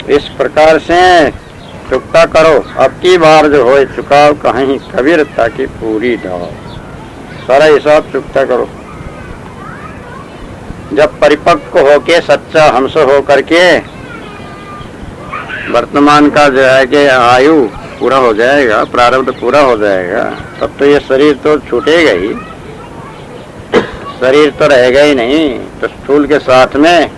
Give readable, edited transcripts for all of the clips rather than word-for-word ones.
इस प्रकार से चुकता करो, अब की बार जो हो चुकाओ कहीं कबीर ताकि पूरी दाओ। सारा हिसाब चुकता करो। जब परिपक्व होके सच्चा हमसे हो करके वर्तमान का जो है कि आयु पूरा हो जाएगा, प्रारब्ध पूरा हो जाएगा, तब तो ये शरीर तो छूटेगा ही, शरीर तो रहेगा ही नहीं। तो स्थूल के साथ में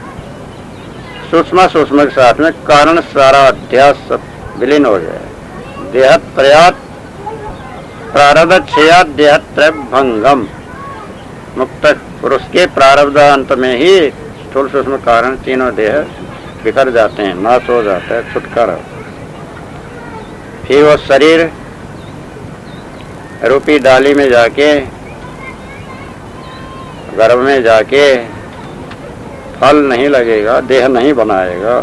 सूक्ष्म सूक्ष्म के साथ में कारण सारा अध्यास सब विलीन हो जाए। देहत प्रयात प्रारब्ध क्षयात देहत त्रय भंगम। मुक्त पुरुष के प्रारब्ध अंत में ही स्थूल सूक्ष्म कारण तीनों देह बिखर जाते हैं, नाश हो जाता है, छुटकारा। फिर वो शरीर रूपी डाली में जाके गर्भ में जाके फल नहीं लगेगा, देह नहीं बनाएगा,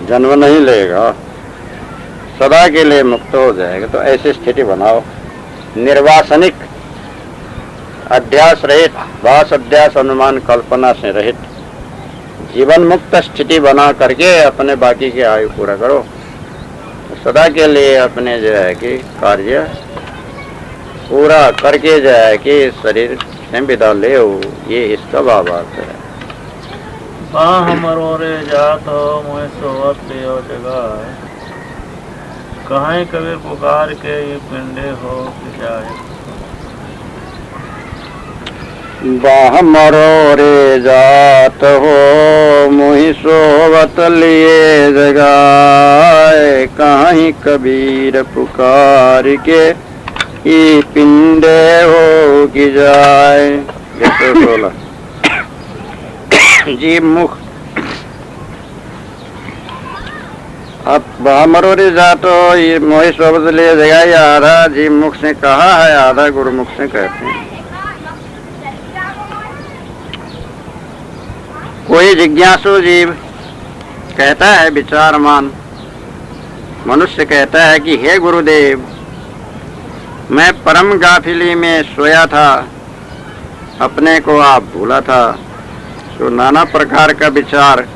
जन्म नहीं लेगा, सदा के लिए मुक्त हो जाएगा। तो ऐसी स्थिति बनाओ, निर्वासनिक, अध्यास रहित, वास अध्यास अनुमान कल्पना से रहित जीवन मुक्त स्थिति बना करके अपने बाकी के आयु पूरा करो। सदा के लिए अपने जो है कि कार्य पूरा करके जो है कि शरीर से विदा ले हो, ये इसका भावार्थ है। हमरो रे जात हो मोह सोवत लियो जगह, कहीं कबीर पुकार के ये पिंडे हो कि जाए। बाह मरो रे जात हो मोहि सोवत लिए जगाए, कहीं कबीर पुकार के ई पिंडे हो कि जाए। 116 जीव मुख। अब बामरो रे जातो ये मोहि सोवत लिए जगाए, आधा जीव मुख से कहा है, आधा गुरुमुख से कहते हैं। कोई जिज्ञासु जीव कहता है, विचारमान मनुष्य कहता है कि हे गुरुदेव, मैं परम गाफिली में सोया था, अपने को आप भूला था। तो नाना प्रकार का विचार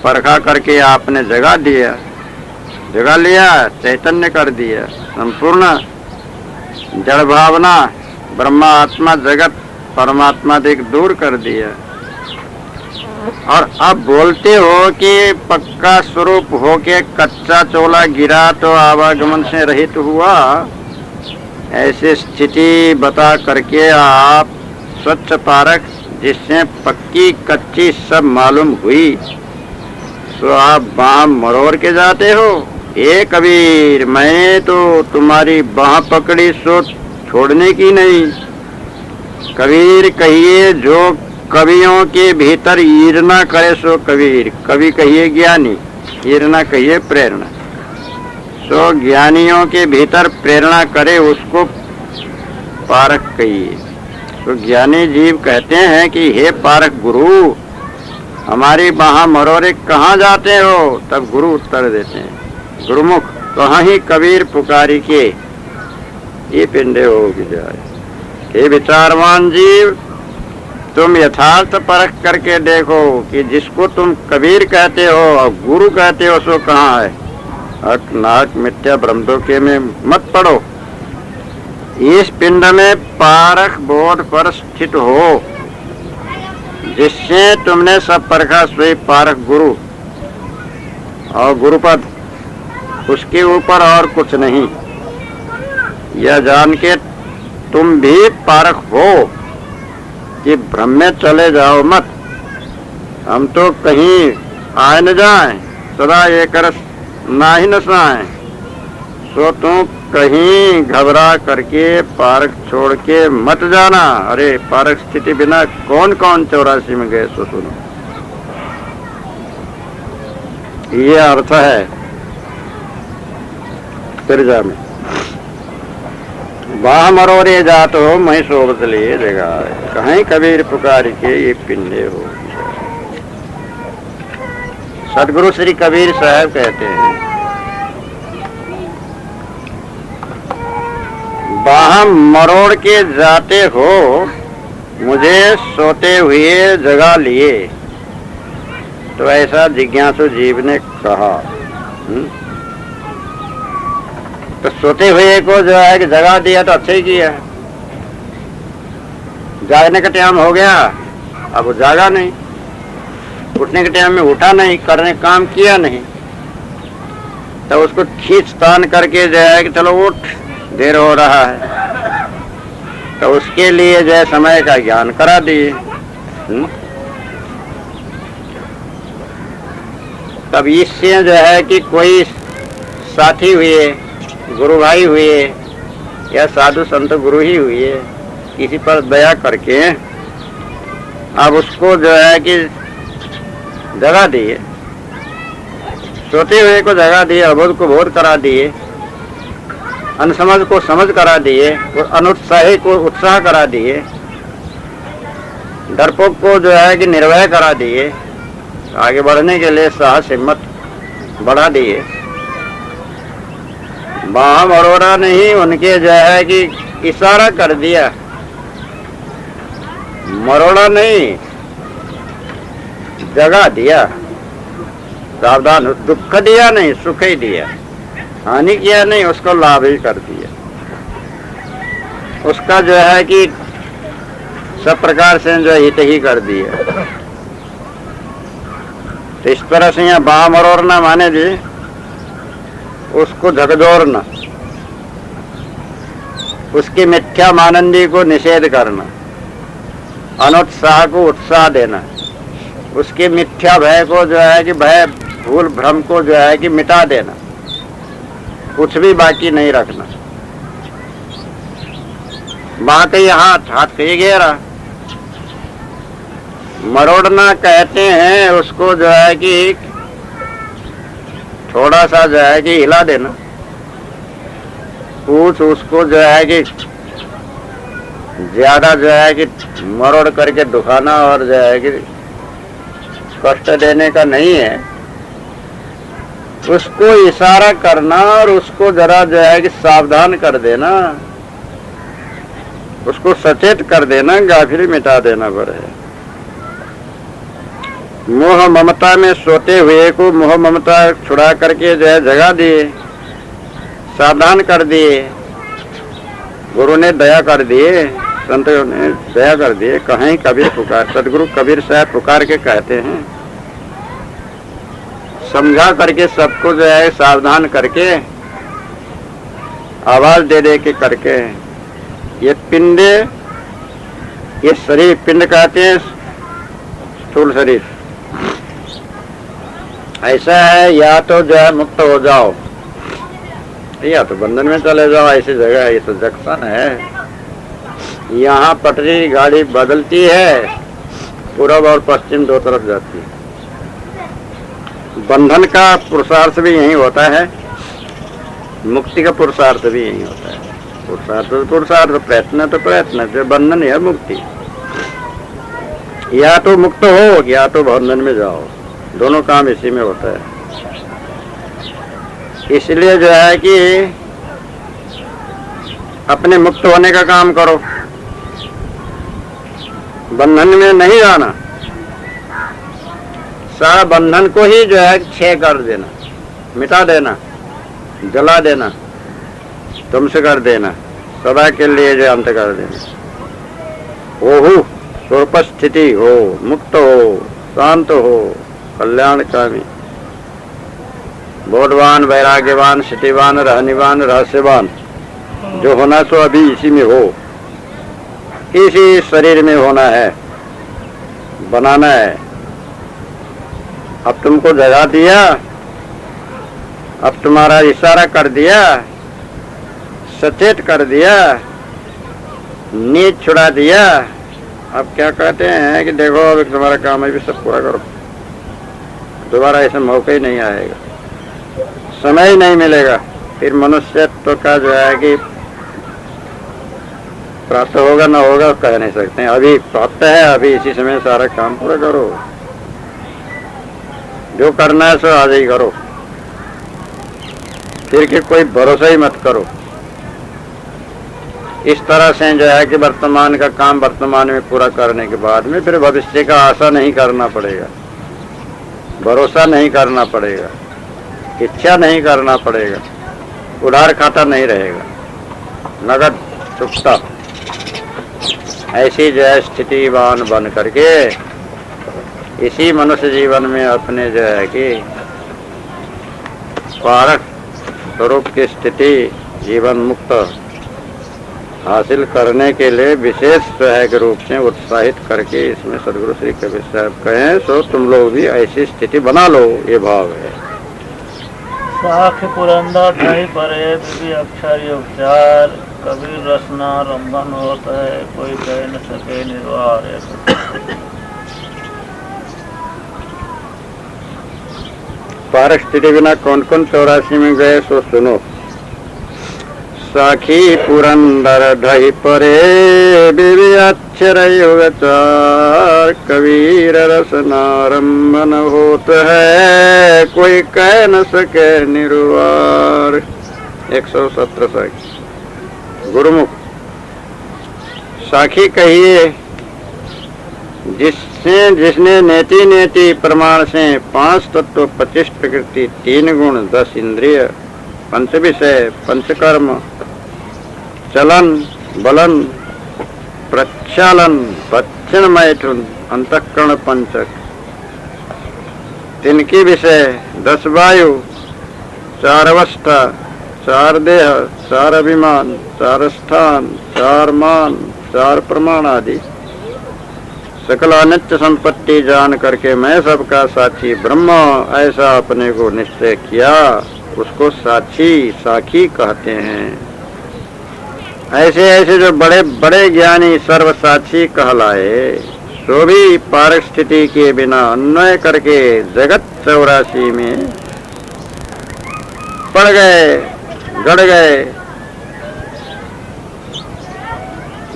परखा करके आपने जगा दिया, जगा लिया, चैतन्य कर दिया, संपूर्ण जड़ भावना ब्रह्मा आत्मा जगत परमात्मा देख दूर कर दिया। और अब बोलते हो कि पक्का स्वरूप होके कच्चा चोला गिरा तो आवागमन से रहित हुआ। ऐसी स्थिति बता करके आप स्वच्छ पारक, जिससे पक्की कच्ची सब मालूम हुई, तो आप बाह मरोड़ के जाते हो। ए कबीर, मैंने तो तुम्हारी बाह पकड़ी सो छोड़ने की नहीं। कबीर कहिए जो कवियों के भीतर ईर्षा करे सो कबीर। कवि कहिए ज्ञानी, ईर्षा कहिए प्रेरणा। सो ज्ञानियों के भीतर प्रेरणा करे उसको पारक कहिए। तो ज्ञानी जीव कहते हैं कि हे पारक गुरु, हमारी बाह मरोड़े कहाँ जाते हो? तब गुरु उत्तर देते हैं, गुरुमुख कहाँ ही कबीर पुकारी के ये पिंडे हो जाए। हे विचारवान जीव, तुम यथार्थ परख करके देखो कि जिसको तुम कबीर कहते हो और गुरु कहते हो सो कहाँ है। हक नाक मिथ्या ब्रह्मदोके में मत पड़ो। इस पिंड में पारख बोध पर स्थित हो, जिससे तुमने सब परखा सोई पारख गुरु और गुरुपद, उसके ऊपर और कुछ नहीं। यह जान के तुम भी पारख हो कि भ्रम में चले जाओ मत। हम तो कहीं आए न जाए, सदा ये कर ना ही न साए। सो तुम कहीं घबरा करके पारक छोड़ के मत जाना। अरे पारक स्थिति बिना कौन कौन 84 में गए सो सुनो। ये अर्थ है तिरजा में। बाह मरोरे जात हो मैं सोबत लिए जगह, कहीं कबीर पुकार के ये पिंडे हो। सदगुरु श्री कबीर साहब कहते हैं, बाह मरोड़ के जाते हो, मुझे सोते हुए जगा लिए। तो ऐसा जिज्ञासु जीव ने कहा। तो सोते हुए को जो है कि जगा दिया तो अच्छा ही किया। जागने का टाइम हो गया, अब वो जागा नहीं, उठने के टाइम में उठा नहीं, करने काम किया नहीं, तो उसको खींच तान करके जो है कि चलो उठ, देर हो रहा है, तो उसके लिए जो है समय का ज्ञान करा दिए। तब इससे जो है कि कोई साथी हुए, गुरु भाई हुए या साधु संत गुरु ही हुए, किसी पर दया करके अब उसको जो है कि जगा दिए, सोते हुए को जगा दिए, अबोध को बोध करा दिए, अनसमझ को समझ करा दिए, और अनुत्साही को उत्साह करा दिए, डरपोक को जो है कि निर्भय करा दिए, आगे बढ़ने के लिए साहस हिम्मत बढ़ा दिए। बाह मरोड़ा नहीं, उनके जो है कि इशारा कर दिया, मरोड़ा नहीं, जगा दिया, सावधान, दुख दिया नहीं, सुख ही दिया, हानि किया नहीं, उसको लाभ ही कर दिया। उसका जो है कि सब प्रकार से जो हित ही कर दिया। तो इस तरह से यहाँ बाह मरोड़ना माने जी उसको झकझोरना, उसकी मिथ्या मानंदी को निषेध करना, अनुत्साह को उत्साह देना, उसके मिथ्या भय को जो है कि भय भूल भ्रम को जो है कि मिटा देना, कुछ भी बाकी नहीं रखना। बाँ कहीं हाथ, हाथ कहीं घेरा, मरोड़ना कहते हैं उसको जो है कि थोड़ा सा जो है कि हिला देना, कुछ उसको जो है कि ज्यादा जो है कि मरोड़ करके दुखाना और जो है कि कष्ट देने का नहीं है, उसको इशारा करना और उसको जरा जो है कि सावधान कर देना, उसको सचेत कर देना, गाफिली मिटा देना पड़े। मोह ममता में सोते हुए को मोह ममता छुड़ा करके जो है जगा दिए, सावधान कर दिए, गुरु ने दया कर दिए, संतों ने दया कर दिए। कहीं कबीर पुकार, सदगुरु कबीर साहब पुकार के कहते हैं, समझा करके सबको जो है सावधान करके आवाज दे दे के करके, ये पिंडे, ये शरीर, पिंड कहते हैं स्थूल शरीर, ऐसा है, या तो जो है मुक्त हो जाओ या तो बंधन में चले जाओ। ऐसी जगह है, ये तो जंक्शन है, यहाँ पटरी गाड़ी बदलती है, पूर्व और पश्चिम दो तरफ जाती है। बंधन का पुरुषार्थ भी यही होता है, मुक्ति का पुरुषार्थ भी यही होता है। पुरुषार्थ प्रयत्न तो प्रयत्न, जो बंधन है मुक्ति, या तो मुक्त हो या तो बंधन में जाओ, दोनों काम इसी में होता है। इसलिए जो है कि अपने मुक्त होने का काम करो, बंधन में नहीं जाना, सारा बंधन को ही जो है क्षय कर देना, मिटा देना, जला देना, तुमसे कर देना, सदा के लिए जो अंत कर देना। ओहु स्वरूप स्थिति हो, मुक्त हो, शांत हो, कल्याणकामी, बोधवान, वैराग्यवान, स्थितिवान, रहनीवान, रहस्यवान, जो होना सो अभी इसी में हो, इसी शरीर में होना है, बनाना है। अब तुमको जगा दिया, अब तुम्हारा इशारा कर दिया, सचेत कर दिया, नींद छुड़ा दिया। अब क्या कहते हैं कि देखो अब तुम्हारा काम है भी सब पूरा करो, दोबारा ऐसा मौका ही नहीं आएगा, समय ही नहीं मिलेगा, फिर मनुष्यत्व का जो है कि प्राप्त होगा ना होगा कह नहीं सकते। अभी प्राप्त है, अभी इसी समय सारा काम पूरा करो, जो करना है सो आज ही करो, फिर के कोई भरोसा ही मत करो। इस तरह से जो है कि वर्तमान का काम वर्तमान में पूरा करने के बाद में फिर भविष्य का आशा नहीं करना पड़ेगा। भरोसा नहीं करना पड़ेगा, इच्छा नहीं करना पड़ेगा, उधार खाता नहीं रहेगा, नगद चुकता। ऐसी जो है स्थितिवान बन करके इसी मनुष्य जीवन में अपने जो है कि पारक स्वरूप की स्थिति जीवन मुक्त हासिल करने के लिए विशेष सहायक रूप से उत्साहित करके इसमें सदगुरु श्री कबीर साहब कहें सो तुम लोग भी ऐसी स्थिति बना लो, ये भाव है। साख पुरंदर नहीं परे भी अक्षर ये उपचार, कबीर रसना रंभन होता है, कोई कह न सके निर्वार। पारक स्थिति बिना कौन कौन 84 में गए सो सुनो। साखी पुरंदर ढही परे बिवी अक्षर युगचार, कबीर रसनारंभन होत है, कोई कह न सके निर्वार। 117 साखी गुरुमुख। साखी कहिए जिसने नेति नेति प्रमाण से 5 तत्व 25 प्रकृति 3 गुण 10 इंद्रिय 5 विषय 5 कर्म चलन बलन प्रक्षालन बच्चन मैथुन अंतःकरण पंचक, तिनकी विषय 10 वायु 4 अवस्था 4 देह 4 अभिमान 4 स्थान 4 मान 4 प्रमाण आदि सकल अनित्य संपत्ति जान करके मैं सबका साक्षी ब्रह्म ऐसा अपने को निश्चय किया, उसको साक्षी साखी कहते हैं। ऐसे ऐसे जो बड़े बड़े ज्ञानी सर्व साक्षी कहलाए सो भी पारक स्थिति के बिना अन्वय करके जगत 84 में पड़ गए, गड़ गए,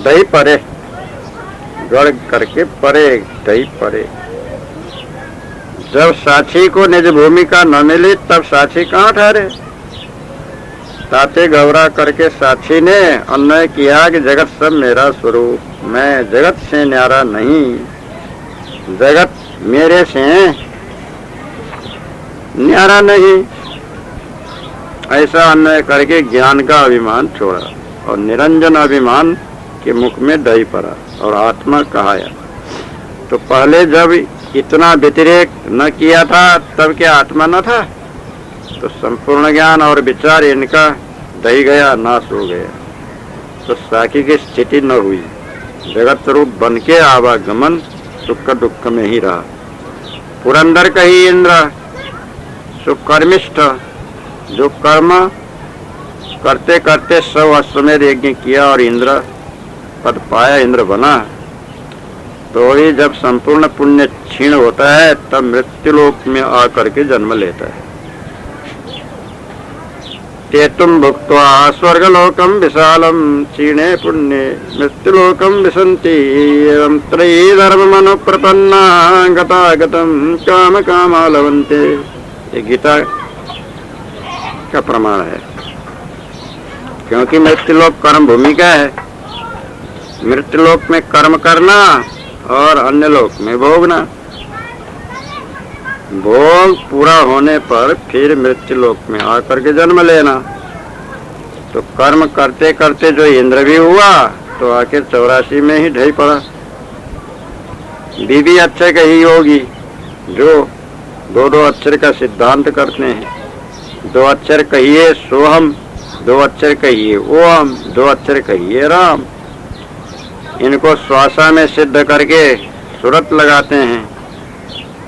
दही परे, गड़ करके परे दही परे। जब साक्षी को निज भूमिका न मिली तब साक्षी कहाँ ठहरे। ताते गौरा करके साक्षी ने अन्वय किया कि जगत सब मेरा स्वरूप, मैं जगत से न्यारा नहीं, जगत मेरे से न्यारा नहीं। ऐसा अन्वय करके ज्ञान का अभिमान छोड़ा और निरंजन अभिमान के मुख में दही पड़ा और आत्मा कहाया। तो पहले जब इतना व्यतिरेक न किया था तब क्या आत्मा न था? तो संपूर्ण ज्ञान और विचार इनका दही गया, नाश हो गया, तो साखी की स्थिति न हुई। जगत रूप बन के आवागमन सुख दुख में ही रहा। पुरंदर कही इंद्र सुकर्मिष्ठ, जो कर्म करते करते 100 अश्वमेध यज्ञ किया और इंद्र पद पाया, इंद्र बना। तो ही जब संपूर्ण पुण्य क्षीण होता है तब मृत्युलोक में आकर के जन्म लेता है। ते तुम भुक्त्वा स्वर्गलोकम विशालम क्षीणे पुण्ये मृत्युलोकम विसंति, एवं त्रयी धर्म मनो प्रपन्ना गतागतम काम कामा लवन्ते। ये गीता का प्रमाण है, क्योंकि मृत्युलोक कर्म भूमि का है। मृत्युलोक में कर्म करना और अन्य लोक में भोगना। भोग पूरा होने पर फिर मृत्युलोक में आकर के जन्म लेना। तो कर्म करते करते जो इंद्र भी हुआ तो आखिर 84 में ही ढही पड़ा। बीबी अक्षर कही होगी जो 2 अक्षर का सिद्धांत करते हैं। 2 अक्षर कहिए सोहम, 2 अक्षर कहिए ओम, 2 अक्षर कहिए राम। इनको श्वासा में सिद्ध करके सुरत लगाते हैं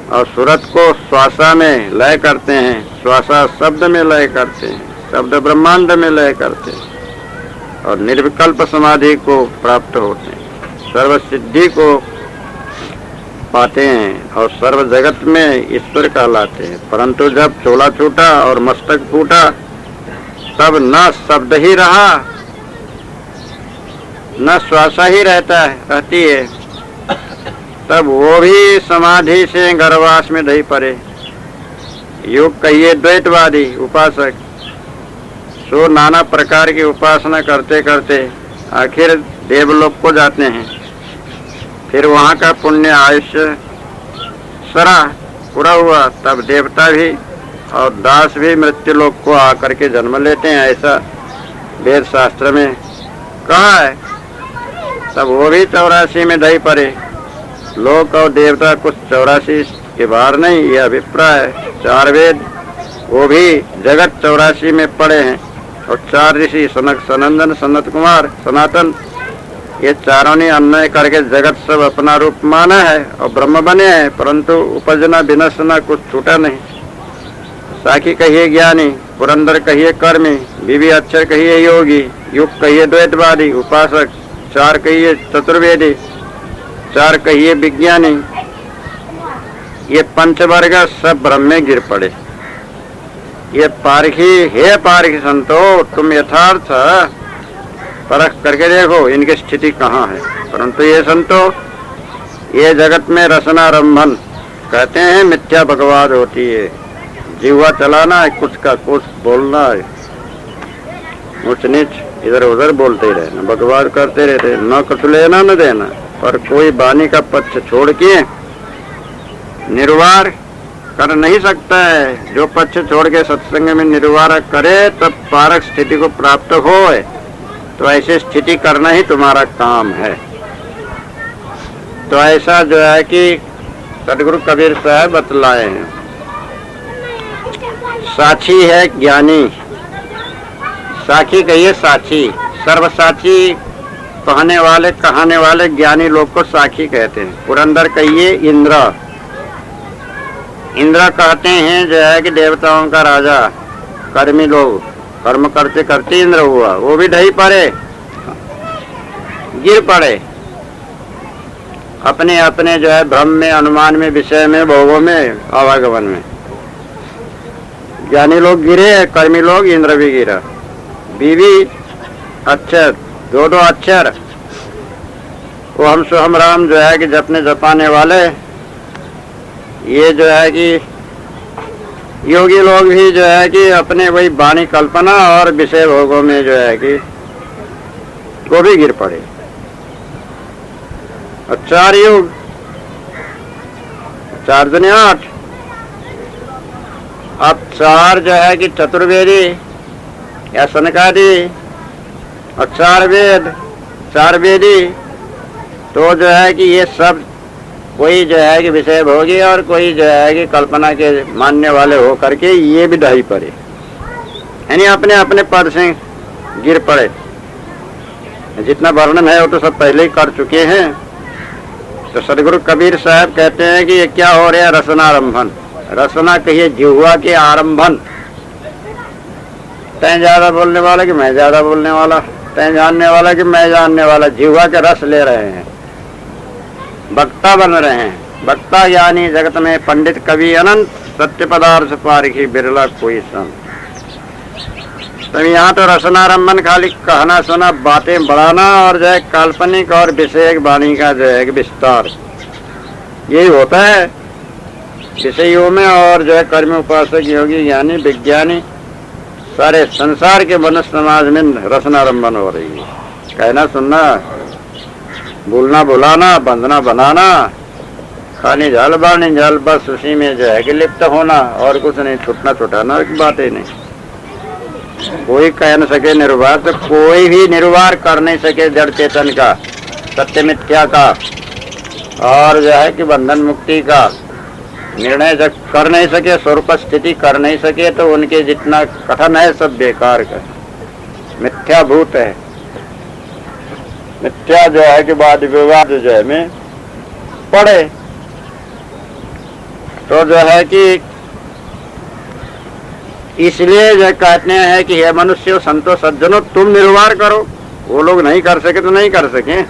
और सुरत को श्वासा में लय करते हैं, श्वासा शब्द में लय करते हैं, शब्द ब्रह्मांड में लय करते हैं और निर्विकल्प समाधि को प्राप्त होते हैं, सर्व सिद्धि को पाते हैं और सर्व जगत में ईश्वर कहलाते हैं। परंतु जब चोला छूटा और मस्तक फूटा तब न शब्द ही रहा न श्वासा ही रहती है, तब वो भी समाधि से गर्भवास में ढही पड़े। योग कहिए द्वैतवादी उपासक, सो नाना प्रकार की उपासना करते करते आखिर देवलोक को जाते हैं। फिर वहाँ का पुण्य आयुष्य सरा पूरा हुआ तब देवता भी और दास भी मृत्यु लोक को आकर के जन्म लेते हैं, ऐसा वेद शास्त्र में कहा है। तब वो भी 84 में ढही पड़े। लोक और देवता कुछ 84 के बाहर नहीं, ये अभिप्राय है। 4 वेद वो भी जगत 84 में पड़े हैं और 4 ऋषि सनक, सनंदन, सनत कुमार, सनातन, ये चारों ने अन्वय करके जगत सब अपना रूप माना है और ब्रह्म बने हैं, परंतु उपजना विनशना कुछ छूटा नहीं। साखी कहिए ज्ञानी, पुरंदर कहिए कर्मी, बीवी अक्षर कहिए योगी, युग कहिए द्वैतवादी, उपासक, 4 कहिए चतुर्वेदी, 4 कहिए विज्ञानी। ये पंचवर्ग सब ब्रह्म में गिर पड़े। ये पारखी, हे पारखी संतो, तुम यथार्थ परख करके देखो इनकी स्थिति कहाँ है। परंतु ये संतो, ये जगत में रसनारंभन कहते हैं, मिथ्या बकवाद होती है। जीवा चलाना है, कुछ का कुछ बोलना है, ऊंच नीच इधर उधर बोलते रहना, बकवाद करते रहते, न कुछ लेना न देना। पर कोई वाणी का पक्ष छोड़ के निर्वार कर नहीं सकता है। जो पक्ष छोड़ के सत्संग में निर्वार करे तब पारक स्थिति को प्राप्त हो, तो ऐसी स्थिति करना ही तुम्हारा काम है। तो ऐसा जो है कि सदगुरु कबीर साहब बतलाए हैं। साक्षी है ज्ञानी, साक्षी कहिए साक्षी, सर्वसाक्षी कहने वाले ज्ञानी लोग को साक्षी कहते हैं। पुरंदर कहिए इंद्र, इंद्र कहते हैं जो है कि देवताओं का राजा। कर्मी लोग कर्म करते करते इंद्र हुआ, वो भी ढही पड़े, गिर पड़े अपने अपने जो है भ्रम में, अनुमान में, विषय में, भोगों में, आवागमन में। ज्ञानी लोग गिरे, कर्मी लोग, इंद्र भी गिरा। बीवी अक्षर, 2 अक्षर, वो हम सोहम राम जो है कि जपने जपाने वाले, ये जो है कि योगी लोग भी जो है कि अपने वही वाणी कल्पना और विषय भोगों में जो है कि वो भी गिर पड़े। और 4 युग, 4 दुनिया 8। अब 4 जो है कि चतुर्वेदी या सनकादि और 4 वेद, 4 वेदी, तो जो है कि ये सब कोई जो है कि विषय भोगी और कोई जो है कि कल्पना के मानने वाले हो करके ये भी ढही पड़े, यानी अपने अपने पद से गिर पड़े। जितना वर्णन है वो तो सब पहले ही कर चुके हैं। तो सदगुरु कबीर साहब कहते हैं कि ये क्या हो रहा है, रसनारंभन। रसना कहिए जिह्वा के आरंभन। तय ज्यादा बोलने वाला कि मैं ज्यादा बोलने वाला, तय जानने वाला कि मैं जानने वाला, जिह्वा के रस ले रहे हैं, वक्ता बन रहे हैं। वक्ता यानी जगत में पंडित कवि अनंत, सत्य पदार्थ पारखी बिरला कोई संत। तो यहाँ तो रसनारंभन खाली कहना सुना, बातें बढ़ाना और जो है काल्पनिक और विषय वाणी का जो है विस्तार, यही होता है विषयों में। और जो है कर्म, उपासक, योगी, ज्ञानी, विज्ञानी, सारे संसार के मनुष्य समाज में रसनारंभन हो रही है। कहना सुनना, बोलना बुलाना, बंधना बनाना, खानी झाल बानी झाल, बस उसी में जो है कि लिप्त होना और कुछ नहीं, छुटना छुटाना की बात ही नहीं। कोई कह न सके निर्वार, तो कोई भी निर्वार कर नहीं सके जड़ चेतन का, सत्य मिथ्या का और जो है कि बंधन मुक्ति का निर्णय जब कर नहीं सके, स्वरूप स्थिति कर नहीं सके, तो उनके जितना कथन है सब बेकार का, मिथ्या भूत है। मिथ्या जो है कि वाद विवाद जो है में पड़े, तो जो है कि इसलिए जो कहते हैं कि हे मनुष्य, संतो, सज्जनों, तुम निर्वार करो। वो लोग नहीं कर सके तो नहीं कर सके।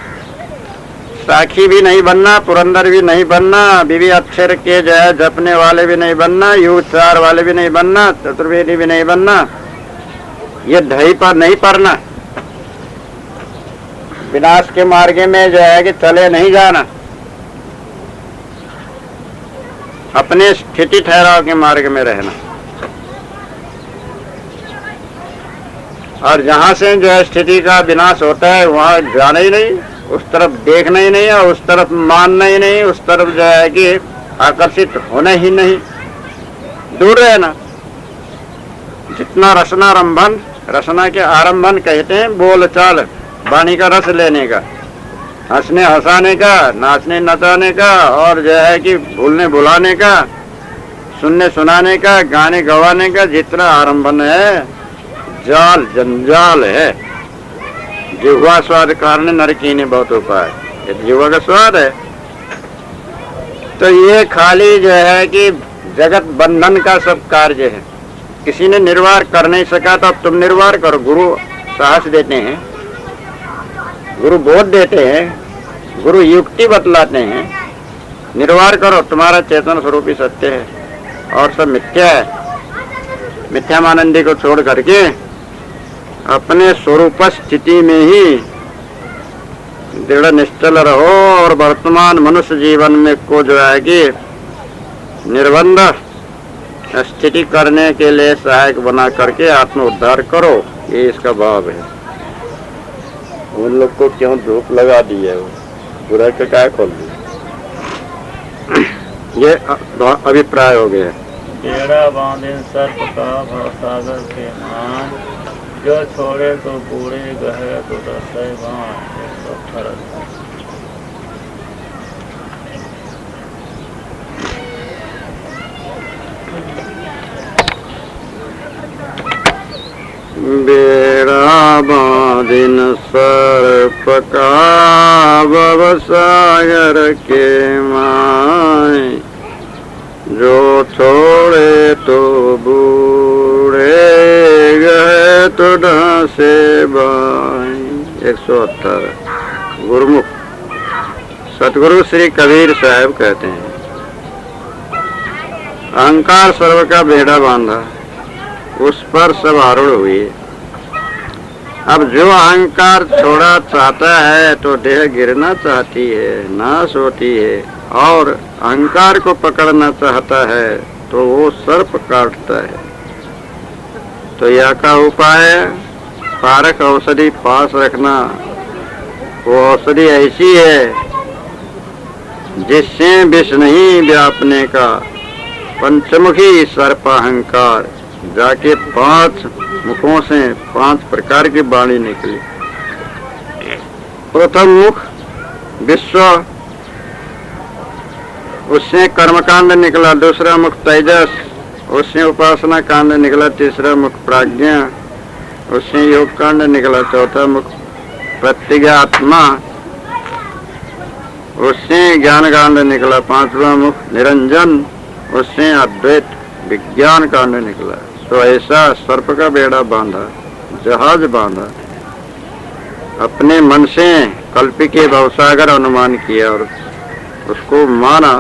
साखी भी नहीं बनना, पुरंदर भी नहीं बनना, बीवी अक्षर के जो है जपने वाले भी नहीं बनना, युग 4 वाले भी नहीं बनना, चतुर्वेदी भी नहीं बनना, ये ढही पर नहीं पड़ना। विनाश के मार्ग में जो है कि चले नहीं जाना, अपने स्थिति ठहराव के मार्ग में रहना। और जहां से जो है स्थिति का विनाश होता है वहां जाना ही नहीं, उस तरफ देखना ही नहीं और उस तरफ मानना ही नहीं, उस तरफ जो है कि आकर्षित होना ही नहीं, दूर रहना। जितना रसनारंभन, रसना के आरंभन कहते हैं बोलचाल, वाणी का रस लेने का, हंसने हंसाने का, नाचने नचाने का, और जो है कि भूलने भुलाने का, सुनने सुनाने का, गाने गवाने का जितना आरंभन है, जाल जंजाल है। जिह्वा स्वाद कारण नरकीने बहुत उपाय, ये जिह्वा का स्वाद है। तो ये खाली जो है कि जगत बंधन का सब कार्य है। किसी ने निर्वाह कर नहीं सका तो अब तुम निर्वाह करो। गुरु साहस देते हैं, गुरु बोध देते हैं, गुरु युक्ति बतलाते हैं, निर्वाह करो, तुम्हारा चेतन स्वरूप ही सत्य है और सब मिथ्या है। मिथ्यामानंदी को छोड़ करके अपने स्वरूप स्थिति में ही दृढ़ निश्चल रहो और वर्तमान मनुष्य जीवन में को जो है कि निर्बंध स्थिति करने के लिए सहायक बना करके आत्म उद्धार करो। ये इसका भाव है। उन लोग को क्यों धूप लगा दी है, वो बुरा के क्या खोल दिया, ये अभिप्राय हो गया। बेड़ा बांधे सर्प का भवसागर के मान, जो छोड़े तो बूढ़े गहे तो दर्शय बाण। 118। बेड़ा बांधिन सर्प का भवसागर के माय, जो छोड़े तो बूढ़े गए तो ढांसे बाई। 118। गुरुमुख सतगुरु श्री कबीर साहब कहते हैं, अहंकार सर्व का बेड़ा बांधा, उस पर सब आरूढ़ हुई। अब जो अहंकार छोड़ा चाहता है तो देह गिरना चाहती है, नाश होती है, और अहंकार को पकड़ना चाहता है तो वो सर्प काटता है। तो यह का उपाय है, पारक औषधि पास रखना। वो औषधि ऐसी है जिससे विष नहीं व्यापने का। पंचमुखी सर्प अहंकार, जाके 5 मुखों से 5 प्रकार की वाणी निकली। प्रथम मुख विश्व, उससे कर्मकांड निकला। दूसरा मुख तेजस, उससे उपासना कांड निकला। तीसरा मुख प्राज्ञा, उससे योग कांड निकला। चौथा मुख प्रत्यगात्मा, उससे ज्ञान कांड निकला। पांचवा मुख निरंजन, उससे अद्वैत विज्ञान कांड निकला। तो ऐसा सर्प का बेड़ा बांधा, जहाज बांधा, अपने मन से कल्पी के भवसागर अनुमान किया और उसको माना।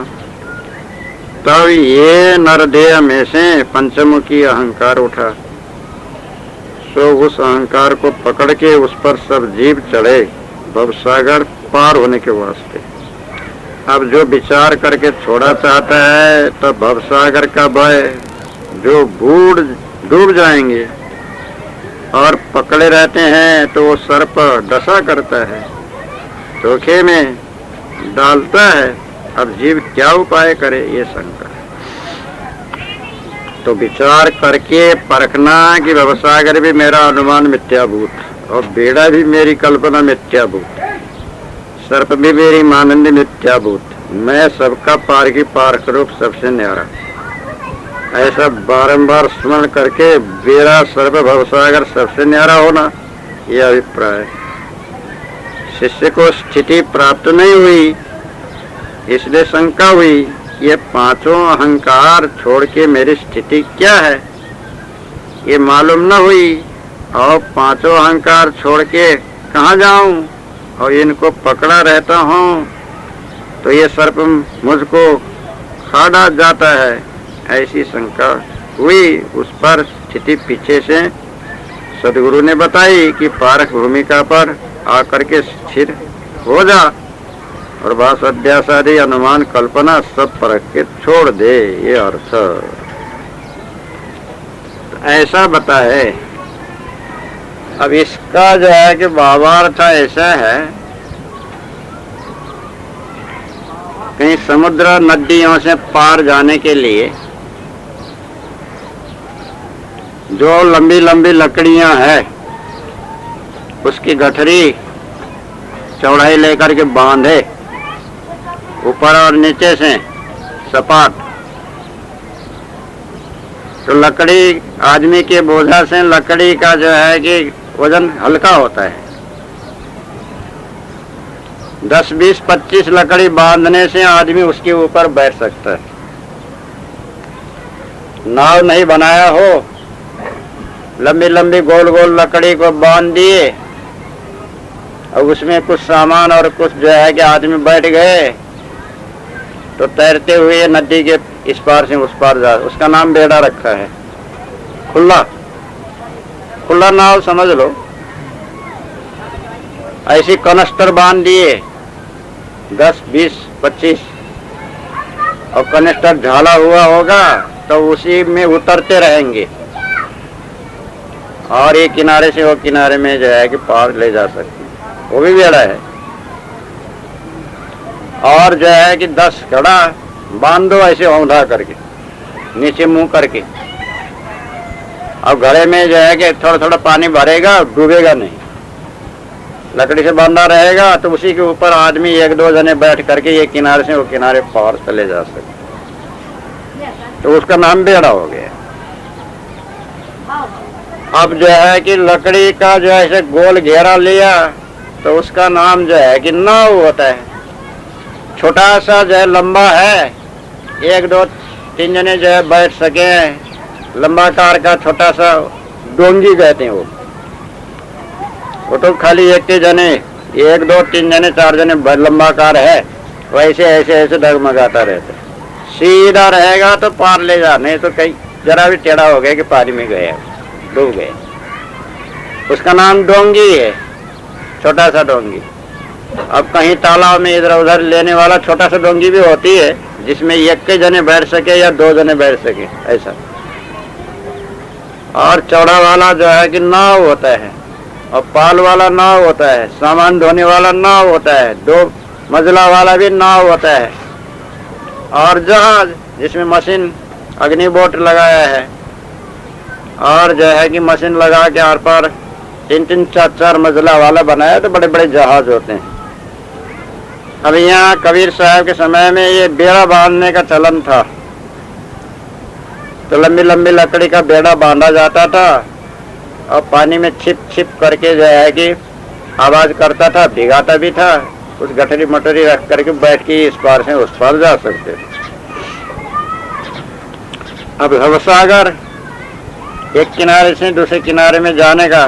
तब ये नरदेह में से पंचमुखी अहंकार उठा। सो उस अहंकार को पकड़ के उस पर सब जीव चढ़े भवसागर पार होने के वास्ते। अब जो विचार करके छोड़ा चाहता है तो भवसागर का भय, जो बूढ़ डूब जाएंगे, और पकड़े रहते हैं तो वो सर्प डसा करता है, धोखे में डालता है। अब जीव क्या उपाय करे, ये शंका। तो विचार करके परखना कि भवसागर भी मेरा अनुमान मिथ्याभूत और बेड़ा भी मेरी कल्पना मिथ्याभूत, सर्प भी मेरी मानंदी मिथ्याभूत, मैं सबका पार की पारक रूप सबसे न्यारा। ऐसा बारंबार स्मरण करके बेड़ा सर्प भवसागर सबसे न्यारा होना, यह अभिप्राय। शिष्य को स्थिति प्राप्त नहीं हुई, इसलिए शंका हुई, ये 5 अहंकार छोड़ के मेरी स्थिति क्या है, ये मालूम न हुई। और 5 अहंकार छोड़ के कहाँ जाऊं, और इनको पकड़ा रहता हूँ तो ये सर्प मुझको खा डाल जाता है, ऐसी शंका हुई। उस पर स्थिति पीछे से सदगुरु ने बताई कि पारक भूमिका पर आकर के स्थिर हो जा और भाष अध्यास आदि अनुमान कल्पना सब परख के छोड़ दे, ये अर्थ। तो ऐसा बताए। अब इसका जो है कि भावार्थ ऐसा है, कहीं समुद्र नदियों से पार जाने के लिए जो लंबी लंबी लकड़ियां हैं उसकी गठरी चौड़ाई लेकर के बांधे ऊपर और नीचे से सपाट, तो लकड़ी आदमी के बोझा से लकड़ी का जो है कि वजन हल्का होता है। 10, 20, 25 लकड़ी बांधने से आदमी उसके ऊपर बैठ सकता है। नाव नहीं बनाया हो, लंबी लंबी गोल गोल लकड़ी को बांध दिए और उसमें कुछ सामान और कुछ जो है कि आदमी बैठ गए तो तैरते हुए नदी के इस पार से उस पार जा, उसका नाम बेड़ा रखा है। खुला खुला नाव समझ लो। ऐसी कनस्तर बांध दिए 10, 20, 25 और कनस्तर झाला हुआ होगा तो उसी में उतरते रहेंगे और एक किनारे से वो किनारे में जो है कि पार ले जा सकते, वो भी बेड़ा है। और जो है कि 10 घड़ा बांध दो ऐसे औंधा करके, नीचे मुंह करके, अब घड़े में जो है कि थोड़ा थोड़ा पानी भरेगा, डूबेगा नहीं, लकड़ी से बांधा रहेगा तो उसी के ऊपर आदमी 1-2 जने बैठ करके ये किनारे से वो किनारे पार चले जा सकते, तो उसका नाम बेड़ा हो गया। अब जो है कि लकड़ी का जो है गोल घेरा लिया तो उसका नाम जो है कि नाव होता है। छोटा सा जो है लंबा है, 1, 2, 3 जने जो है बैठ सके, लंबा कार का छोटा सा डोंगी कहते हैं वो तो खाली एक के जने 1, 2, 3 जने 4 जने लंबा कार है, वैसे ऐसे ऐसे डगमगाता रहता है। सीधा रहेगा तो पार ले जा, नहीं तो कहीं जरा भी टेढ़ा हो गया कि पानी में गया, डूब गए, उसका नाम डोंगी है, छोटा सा डोंगी। अब कहीं तालाब में इधर उधर लेने वाला छोटा सा डोंगी भी होती है जिसमें 1 के जने बैठ सके या 2 जने बैठ सके ऐसा। और चौड़ा वाला जो है कि नाव होता है और पाल वाला नाव होता है, सामान ढोने वाला नाव होता है, 2 मंजिला वाला भी नाव होता है, और जहाज जिसमें मशीन अग्निबोट लगाया है और जो है कि मशीन लगा के आर पार 3-3, 4-4 मंजिला वाला बनाया तो बड़े बड़े जहाज होते हैं। अब यहाँ कबीर साहब के समय में ये बेड़ा बांधने का चलन था, तो लंबी लंबी लकड़ी का बेड़ा बांधा जाता था और पानी में छिप छिप करके जो है कि आवाज करता था, भिगाता भी था, उस गठरी मटरी रख करके बैठ के इस पार से उस पार जा सकते। अब भवसागर एक किनारे से दूसरे किनारे में जाने का,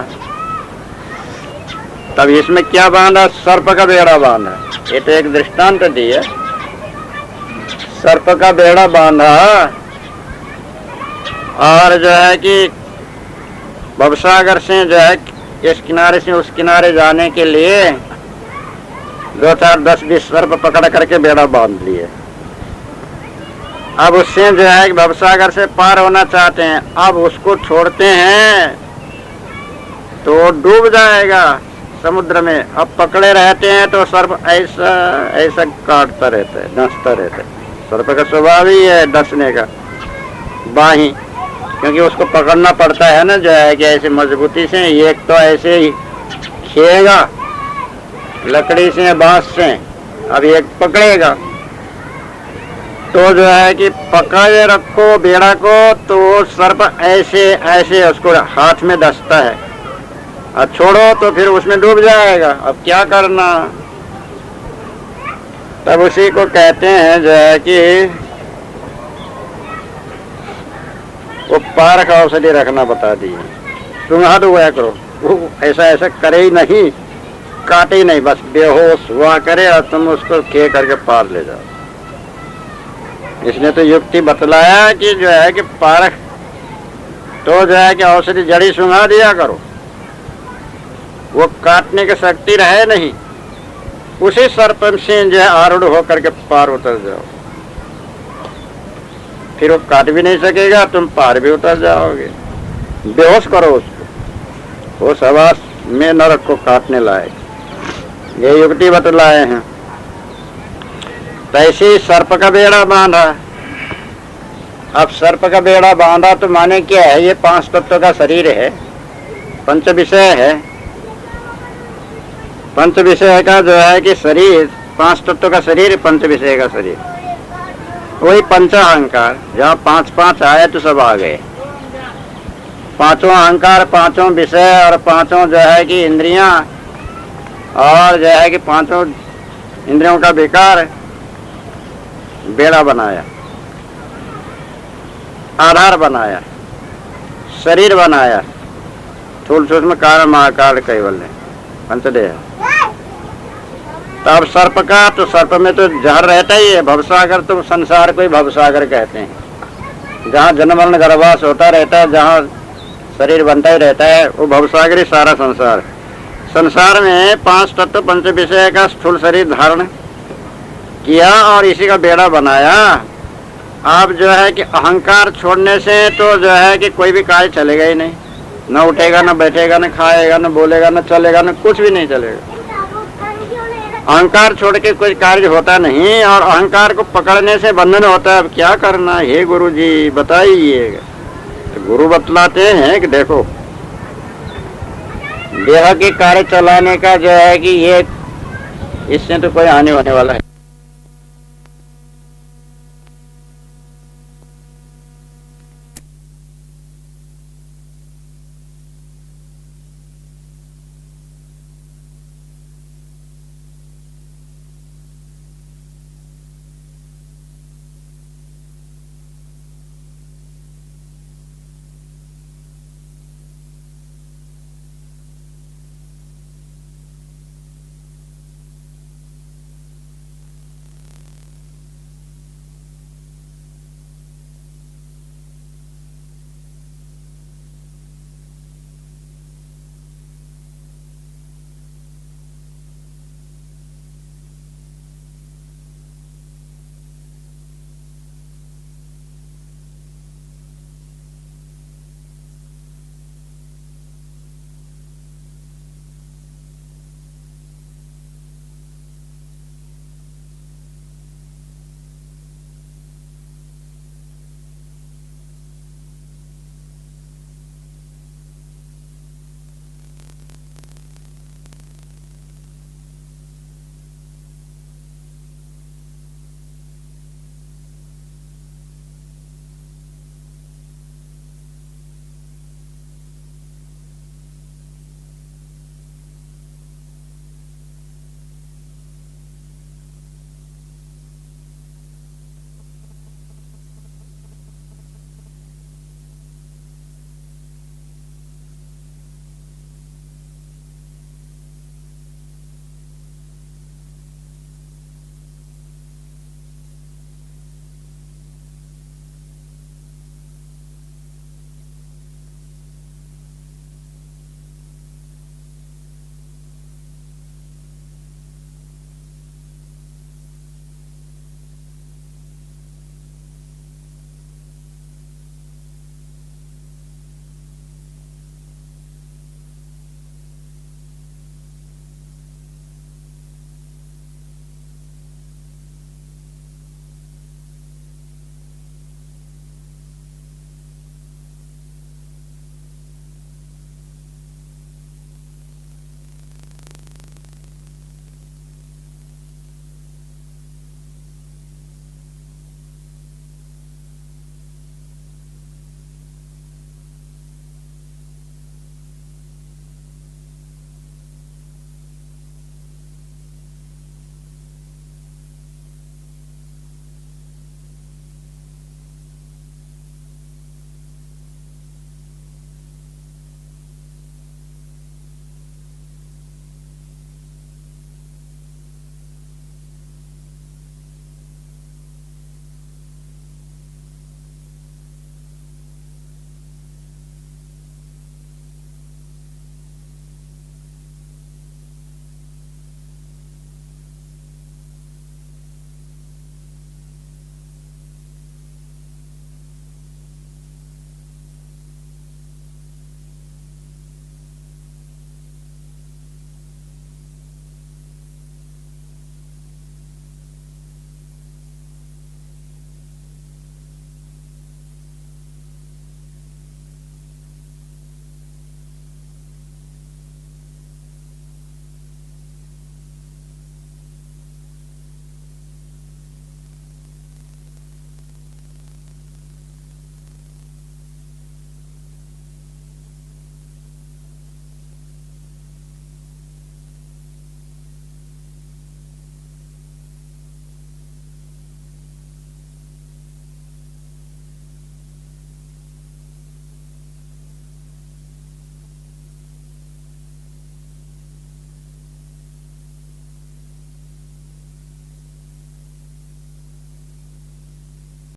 तब इसमें क्या बांधा, सर्प का बेड़ा बांधा। ये तो एक दृष्टांत दी है, सर्प का बेड़ा बांधा और जो है कि भवसागर से जो है इस किनारे से उस किनारे जाने के लिए 2, 4, 10, 20 सर्प पकड़ करके बेड़ा बांध लिए। अब उससे जो है भवसागर से पार होना चाहते हैं, अब उसको छोड़ते हैं तो डूब जाएगा समुद्र में। अब पकड़े रहते हैं तो सर्प ऐसा ऐसा काटता रहता है, डसता रहता है। सर्प का स्वभाव ही है डसने का, बाही, क्योंकि उसको पकड़ना पड़ता है ना जो है कि ऐसे मजबूती से। एक तो ऐसे ही खींचेगा लकड़ी से, बांस से, अब एक पकड़ेगा तो जो है कि पकड़े रखो बेड़ा को तो सर्प ऐसे ऐसे उसको हाथ में डसता है, और छोड़ो तो फिर उसमें डूब जाएगा। अब क्या करना, तब उसी को कहते हैं जो है कि वो पारक औषधि रखना बता दी, सुंघा हुआ करो, वो ऐसा ऐसा करे ही नहीं, काटे ही नहीं, बस बेहोश हुआ करे और तुम उसको खे करके पार ले जाओ। इसने तो युक्ति बतलाया कि जो है कि पारक तो जो है कि औषधि जड़ी सुंघा दिया करो, वो काटने की शक्ति रहे नहीं, उसी सर्प से जो है आरूढ़ होकर के पार उतर जाओ, फिर वो काट भी नहीं सकेगा, तुम पार भी उतर जाओगे। बेहोश करो उसको, वो सवास में न रखो काटने लायक, ये युक्ति बतलाए हैं। तैसे सर्प का बेड़ा बांधा। अब सर्प का बेड़ा बांधा तो माने क्या है, ये 5 तत्व का शरीर है, पंच विषय है। पंच विषय का जो है कि शरीर, 5 तत्व का शरीर, पंच विषय का शरीर, वही पंच अहंकार। जहाँ 5 आए तो सब आ गए। 5 अहंकार, 5 विषय और 5 जो है कि इंद्रियां, और जो है कि 5 इंद्रियों का विकार बेड़ा बनाया, आधार बनाया, शरीर बनाया। स्थूल सूक्ष्म कारण महाकाल कैवल्य पंचदेह। तब सर्प का, तो सर्प में तो जहर रहता ही है। भवसागर, तो संसार को ही भवसागर कहते हैं। जहाँ जन्म मरण गर्भवास होता रहता है, जहाँ शरीर बनता ही रहता है, वो भवसागर ही सारा संसार। संसार में 5 तत्व पंच विषय का स्थूल शरीर धारण किया और इसी का बेड़ा बनाया। अब जो है कि अहंकार छोड़ने से तो जो है कि कोई भी कार्य चलेगा ही नहीं। न उठेगा, न बैठेगा, न खाएगा, न बोलेगा, न चलेगा, न कुछ भी नहीं चलेगा। अहंकार छोड़ के कोई कार्य होता नहीं, और अहंकार को पकड़ने से बंधन होता है। अब क्या करना है, हे गुरु जी बताइए। तो गुरु बतलाते हैं कि देखो, देह के कार्य चलाने का जो है कि ये, इससे तो कोई हानि होने वाला है।